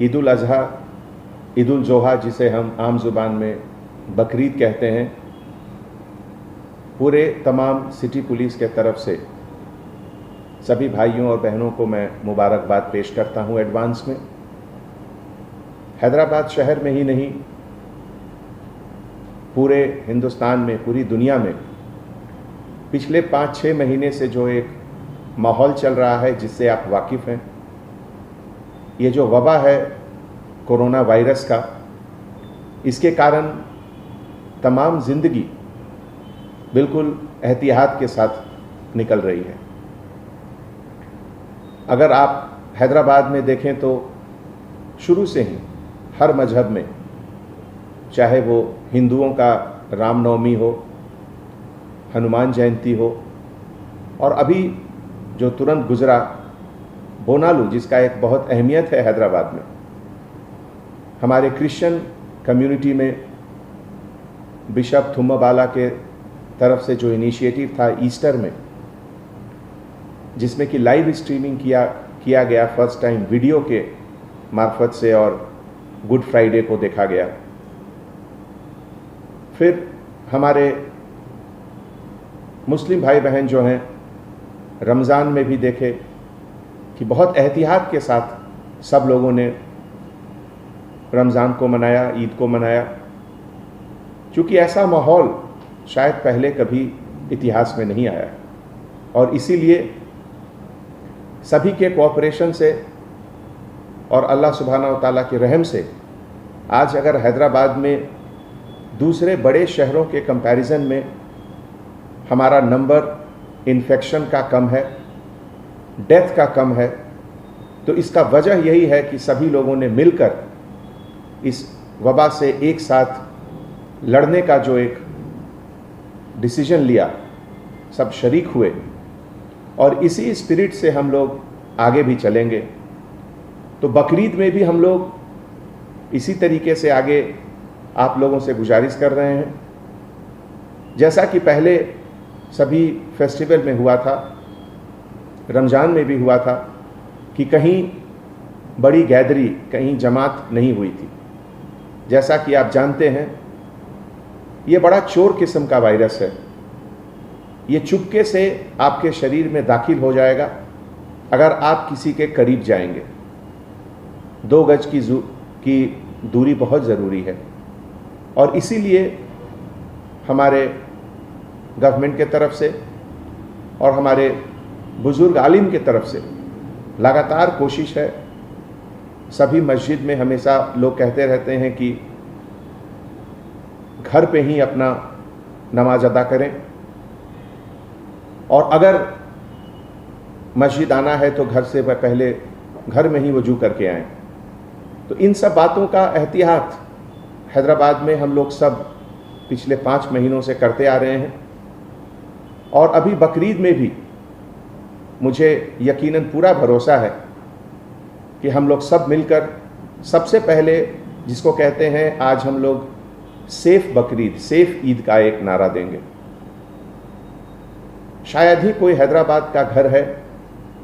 ईद उल अज़हा, ईद उल जोहा जिसे हम आम ज़ुबान में बकरीद कहते हैं, पूरे तमाम सिटी पुलिस के तरफ से सभी भाइयों और बहनों को मैं मुबारकबाद पेश करता हूं एडवांस में। हैदराबाद शहर में ही नहीं, पूरे हिंदुस्तान में, पूरी दुनिया में पिछले 5-6 महीने से जो एक माहौल चल रहा है जिससे आप वाकिफ़ हैं, ये जो वबा है कोरोना वायरस का, इसके कारण तमाम ज़िंदगी बिल्कुल एहतियात के साथ निकल रही है। अगर आप हैदराबाद में देखें तो शुरू से ही हर मजहब में, चाहे वो हिंदुओं का रामनवमी हो, हनुमान जयंती हो, और अभी जो तुरंत गुजरा बोनालू, जिसका एक बहुत अहमियत है हैदराबाद में, हमारे क्रिश्चियन कम्युनिटी में बिशप थुम्माबाला के तरफ से जो इनिशिएटिव था ईस्टर में, जिसमें कि लाइव स्ट्रीमिंग किया गया फर्स्ट टाइम वीडियो के मार्फत से, और गुड फ्राइडे को देखा गया। फिर हमारे मुस्लिम भाई बहन जो हैं, रमज़ान में भी देखे कि बहुत एहतियात के साथ सब लोगों ने रमज़ान को मनाया, ईद को मनाया, क्योंकि ऐसा माहौल शायद पहले कभी इतिहास में नहीं आया। और इसीलिए सभी के कोऑपरेशन से और अल्लाह सुब्हानहू व तआला के रहम से आज अगर हैदराबाद में दूसरे बड़े शहरों के कंपैरिजन में हमारा नंबर इन्फेक्शन का कम है, डेथ का कम है, तो इसका वजह यही है कि सभी लोगों ने मिलकर इस वबा से एक साथ लड़ने का जो एक डिसीजन लिया, सब शरीक हुए, और इसी स्पिरिट से हम लोग आगे भी चलेंगे। तो बकरीद में भी हम लोग इसी तरीके से आगे आप लोगों से गुजारिश कर रहे हैं, जैसा कि पहले सभी फेस्टिवल में हुआ था, रमज़ान में भी हुआ था, कि कहीं बड़ी गैदरी, कहीं जमात नहीं हुई थी। जैसा कि आप जानते हैं, ये बड़ा चोर किस्म का वायरस है। ये चुपके से आपके शरीर में दाखिल हो जाएगा अगर आप किसी के करीब जाएंगे। 2 गज की दूरी बहुत ज़रूरी है, और इसीलिए हमारे गवर्नमेंट के तरफ से और हमारे बुज़ुर्ग आलिम के तरफ से लगातार कोशिश है। सभी मस्जिद में हमेशा लोग कहते रहते हैं कि घर पे ही अपना नमाज अदा करें, और अगर मस्जिद आना है तो घर से पहले घर में ही वजू करके आएं। तो इन सब बातों का एहतियात हैदराबाद में हम लोग सब पिछले 5 महीनों से करते आ रहे हैं, और अभी बकरीद में भी मुझे यकीनन पूरा भरोसा है कि हम लोग सब मिलकर सबसे पहले, जिसको कहते हैं आज हम लोग सेफ बकरीद, सेफ ईद का एक नारा देंगे। शायद ही कोई हैदराबाद का घर है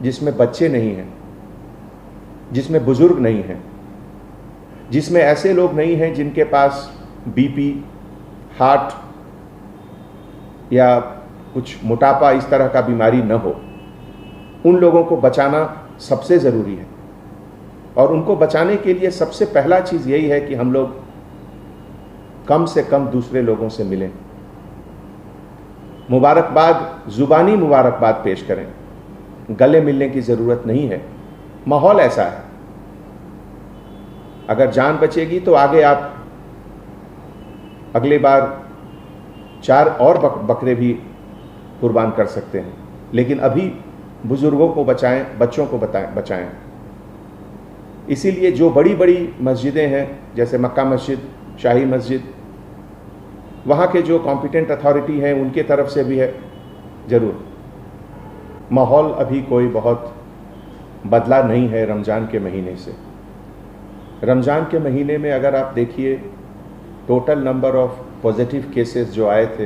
जिसमें बच्चे नहीं हैं, जिसमें बुजुर्ग नहीं हैं, जिसमें ऐसे लोग नहीं हैं जिनके पास बीपी, हार्ट या कुछ मोटापा, इस तरह का बीमारी न हो। उन लोगों को बचाना सबसे ज़रूरी है, और उनको बचाने के लिए सबसे पहला चीज़ यही है कि हम लोग कम से कम दूसरे लोगों से मिलें, मुबारकबाद, ज़ुबानी मुबारकबाद पेश करें। गले मिलने की ज़रूरत नहीं है, माहौल ऐसा है। अगर जान बचेगी तो आगे आप अगले बार 4 और बकरे भी कुर्बान कर सकते हैं, लेकिन अभी बुजुर्गों को बचाएं, बच्चों को बचाएं। इसीलिए जो बड़ी बड़ी मस्जिदें हैं, जैसे मक्का मस्जिद, शाही मस्जिद, वहाँ के जो कॉम्पिटेंट अथॉरिटी हैं उनके तरफ से भी है ज़रूर। माहौल अभी कोई बहुत बदला नहीं है रमज़ान के महीने से। रमज़ान के महीने में अगर आप देखिए, total number of positive cases जो आए थे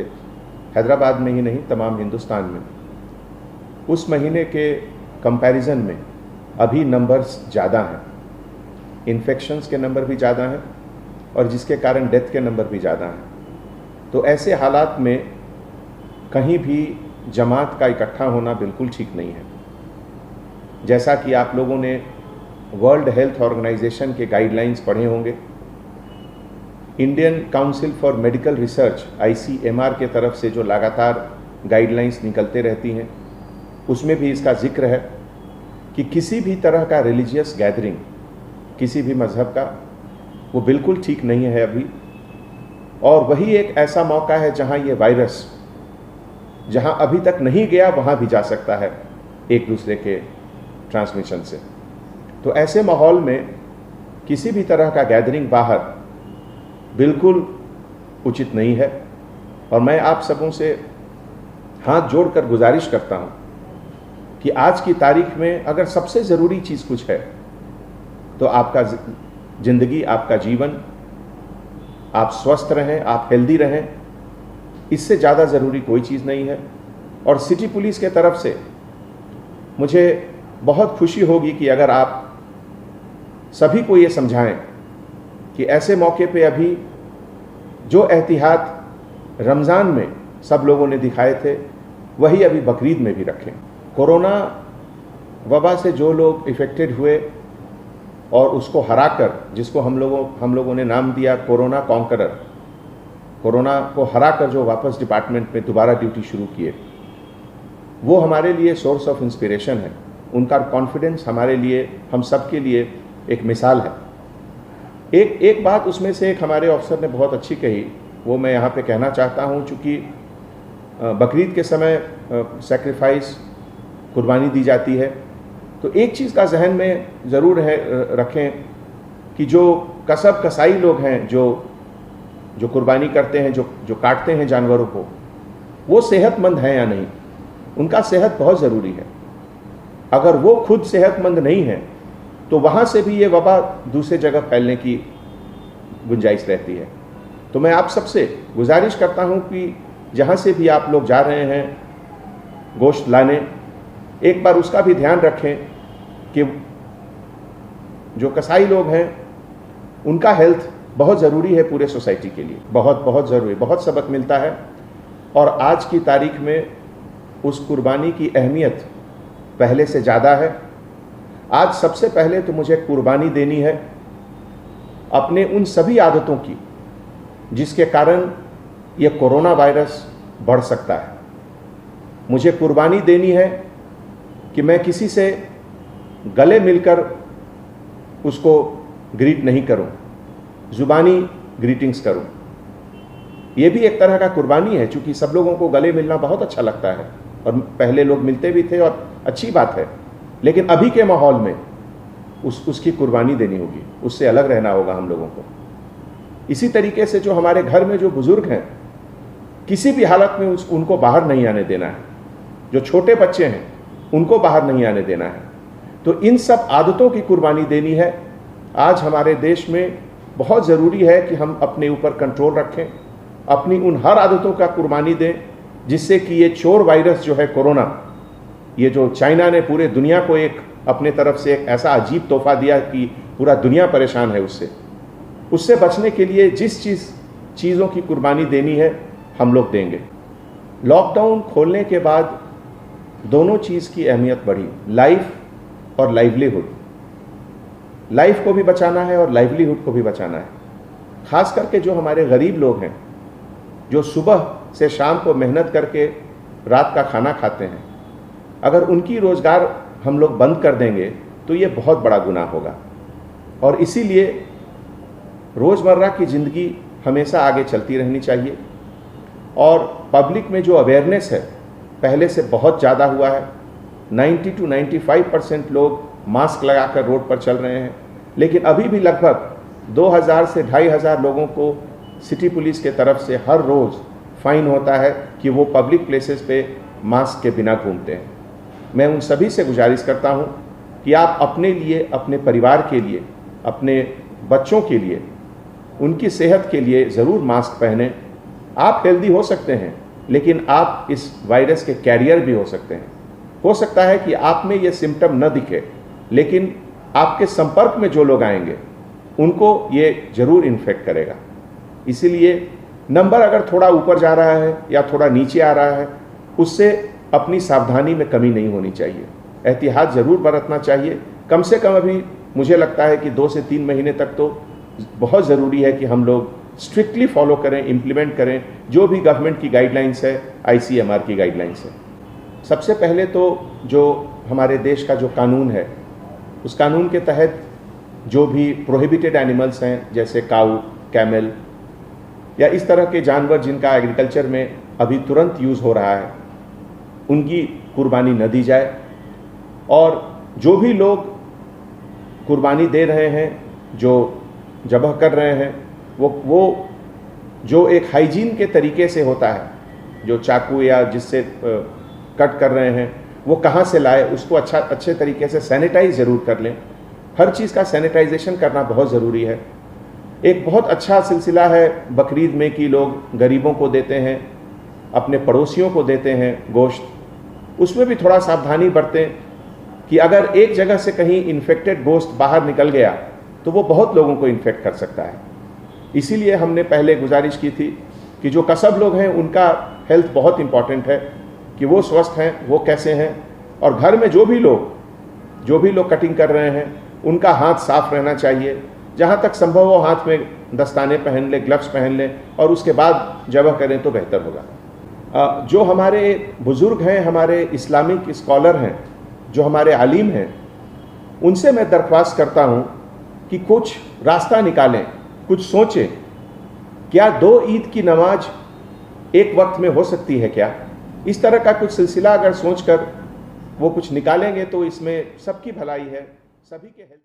हैदराबाद में ही नहीं, तमाम हिंदुस्तान में, उस महीने के कंपैरिजन में अभी नंबर्स ज़्यादा हैं। इन्फेक्शंस के नंबर भी ज़्यादा हैं और जिसके कारण डेथ के नंबर भी ज़्यादा हैं। तो ऐसे हालात में कहीं भी जमात का इकट्ठा होना बिल्कुल ठीक नहीं है। जैसा कि आप लोगों ने वर्ल्ड हेल्थ ऑर्गेनाइजेशन के गाइडलाइंस पढ़े होंगे, Indian council for medical research ICMR के तरफ से जो लगातार गाइडलाइंस निकलते रहती हैं, उसमें भी इसका जिक्र है कि किसी भी तरह का रिलीजियस गैदरिंग किसी भी मज़हब का वो बिल्कुल ठीक नहीं है अभी। और वही एक ऐसा मौका है जहां ये वायरस जहां अभी तक नहीं गया वहां भी जा सकता है एक दूसरे के ट्रांसमिशन से। तो ऐसे माहौल में किसी भी तरह का गैदरिंग बाहर बिल्कुल उचित नहीं है। और मैं आप सबों से हाथ जोड़कर गुजारिश करता हूं कि आज की तारीख में अगर सबसे ज़रूरी चीज़ कुछ है तो आपका ज़िंदगी, आपका जीवन, आप स्वस्थ रहें, आप हेल्दी रहें, इससे ज़्यादा ज़रूरी कोई चीज़ नहीं है। और सिटी पुलिस के तरफ से मुझे बहुत खुशी होगी कि अगर आप सभी को ये समझाएं कि ऐसे मौके पे अभी जो एहतियात रमज़ान में सब लोगों ने दिखाए थे वही अभी बकरीद में भी रखें। कोरोना वबा से जो लोग इफ़ेक्टेड हुए और उसको हराकर, जिसको हम लोगों ने नाम दिया कोरोना कॉन्करर, कोरोना को हराकर जो वापस डिपार्टमेंट में दोबारा ड्यूटी शुरू किए, वो हमारे लिए सोर्स ऑफ इंस्पिरेशन है। उनका कॉन्फिडेंस हमारे लिए, हम सब के लिए एक मिसाल है। एक बात उसमें से एक हमारे ऑफिसर ने बहुत अच्छी कही, वो मैं यहाँ पे कहना चाहता हूँ। चूँकि बकरीद के समय सैक्रिफाइस, कुर्बानी दी जाती है, तो एक चीज़ का जहन में ज़रूर रखें कि जो कसब कसाई लोग हैं, जो कुर्बानी करते हैं, जो काटते हैं जानवरों को, वो सेहतमंद हैं या नहीं। उनका सेहत बहुत ज़रूरी है। अगर वो खुद सेहतमंद नहीं है तो वहाँ से भी ये वबा दूसरे जगह फैलने की गुंजाइश रहती है। तो मैं आप सबसे गुजारिश करता हूँ कि जहाँ से भी आप लोग जा रहे हैं गोश्त लाने, एक बार उसका भी ध्यान रखें कि जो कसाई लोग हैं उनका हेल्थ बहुत ज़रूरी है पूरे सोसाइटी के लिए, बहुत ज़रूरी, बहुत सबक मिलता है। और आज की तारीख में उस कुर्बानी की अहमियत पहले से ज़्यादा है। आज सबसे पहले तो मुझे कुर्बानी देनी है अपने उन सभी आदतों की जिसके कारण ये कोरोना वायरस बढ़ सकता है। मुझे कुर्बानी देनी है कि मैं किसी से गले मिलकर उसको ग्रीट नहीं करूं, जुबानी ग्रीटिंग्स करूं। ये भी एक तरह का कुर्बानी है, क्योंकि सब लोगों को गले मिलना बहुत अच्छा लगता है और पहले लोग मिलते भी थे और अच्छी बात है। लेकिन अभी के माहौल में उसकी कुर्बानी देनी होगी, उससे अलग रहना होगा हम लोगों को। इसी तरीके से जो हमारे घर में जो बुजुर्ग हैं, किसी भी हालत में उनको बाहर नहीं आने देना है। जो छोटे बच्चे हैं उनको बाहर नहीं आने देना है। तो इन सब आदतों की कुर्बानी देनी है। आज हमारे देश में बहुत ज़रूरी है कि हम अपने ऊपर कंट्रोल रखें, अपनी उन हर आदतों का कुर्बानी दें जिससे कि ये चोर वायरस जो है कोरोना, ये जो चाइना ने पूरे दुनिया को एक अपने तरफ से एक ऐसा अजीब तोहफा दिया कि पूरा दुनिया परेशान है, उससे बचने के लिए जिस चीज़ों की कुर्बानी देनी है हम लोग देंगे। लॉकडाउन खोलने के बाद दोनों चीज़ की अहमियत बढ़ी, लाइफ और लाइवलीहुड। लाइफ को भी बचाना है और लाइवलीहुड को भी बचाना है। ख़ास करके जो हमारे गरीब लोग हैं, जो सुबह से शाम को मेहनत करके रात का खाना खाते हैं, अगर उनकी रोज़गार हम लोग बंद कर देंगे तो ये बहुत बड़ा गुनाह होगा। और इसीलिए रोज़मर्रा की ज़िंदगी हमेशा आगे चलती रहनी चाहिए। और पब्लिक में जो अवेयरनेस है पहले से बहुत ज़्यादा हुआ है। 90 to 95% लोग मास्क लगाकर रोड पर चल रहे हैं, लेकिन अभी भी लगभग 2000 से 2500 लोगों को सिटी पुलिस के तरफ से हर रोज़ फाइन होता है कि वो पब्लिक प्लेसेस पे मास्क के बिना घूमते हैं। मैं उन सभी से गुजारिश करता हूं कि आप अपने लिए, अपने परिवार के लिए, अपने बच्चों के लिए, उनकी सेहत के लिए ज़रूर मास्क पहनें। आप हेल्दी हो सकते हैं, लेकिन आप इस वायरस के कैरियर भी हो सकते हैं। हो सकता है कि आप में ये सिम्टम न दिखे, लेकिन आपके संपर्क में जो लोग आएंगे उनको ये जरूर इन्फेक्ट करेगा। इसीलिए नंबर अगर थोड़ा ऊपर जा रहा है या थोड़ा नीचे आ रहा है, उससे अपनी सावधानी में कमी नहीं होनी चाहिए, एहतियात ज़रूर बरतना चाहिए। कम से कम अभी मुझे लगता है कि 2 से 3 महीने तक तो बहुत ज़रूरी है कि हम लोग स्ट्रिक्टली फॉलो करें, इम्प्लीमेंट करें जो भी गवर्नमेंट की गाइडलाइंस है, ICMR की गाइडलाइंस है। सबसे पहले तो जो हमारे देश का जो कानून है, उस कानून के तहत जो भी प्रोहिबिटेड एनिमल्स हैं, जैसे काऊ, कैमल या इस तरह के जानवर जिनका एग्रीकल्चर में अभी तुरंत यूज़ हो रहा है, उनकी कुर्बानी न दी जाए। और जो भी लोग कुर्बानी दे रहे हैं, जो ज़बह कर रहे हैं, वो जो एक हाइजीन के तरीके से होता है, जो चाकू या जिससे कट कर रहे हैं, वो कहाँ से लाए, उसको अच्छे तरीके से सैनिटाइज ज़रूर कर लें। हर चीज़ का सैनिटाइजेशन करना बहुत ज़रूरी है। एक बहुत अच्छा सिलसिला है बकरीद में कि लोग गरीबों को देते हैं, अपने पड़ोसियों को देते हैं गोश्त। उसमें भी थोड़ा सावधानी बरतें कि अगर एक जगह से कहीं इन्फेक्टेड गोश्त बाहर निकल गया तो वो बहुत लोगों को इन्फेक्ट कर सकता है। इसीलिए हमने पहले गुजारिश की थी कि जो कसब लोग हैं उनका हेल्थ बहुत इम्पॉर्टेंट है, कि वो स्वस्थ हैं, वो कैसे हैं, और घर में जो भी लोग कटिंग कर रहे हैं उनका हाथ साफ रहना चाहिए। जहाँ तक संभव हो हाथ में दस्ताने पहन लें, ग्लव्स पहन लें, और उसके बाद ज़बह करें तो बेहतर होगा। जो हमारे बुज़ुर्ग हैं, हमारे इस्लामिक स्कॉलर हैं, जो हमारे आलिम हैं, उनसे मैं दरख्वास्त करता हूँ कि कुछ रास्ता निकालें, कुछ सोचें। क्या 2 ईद की नमाज एक वक्त में हो सकती है क्या? इस तरह का कुछ सिलसिला अगर सोचकर वो कुछ निकालेंगे तो इसमें सबकी भलाई है, सभी के हेल्थ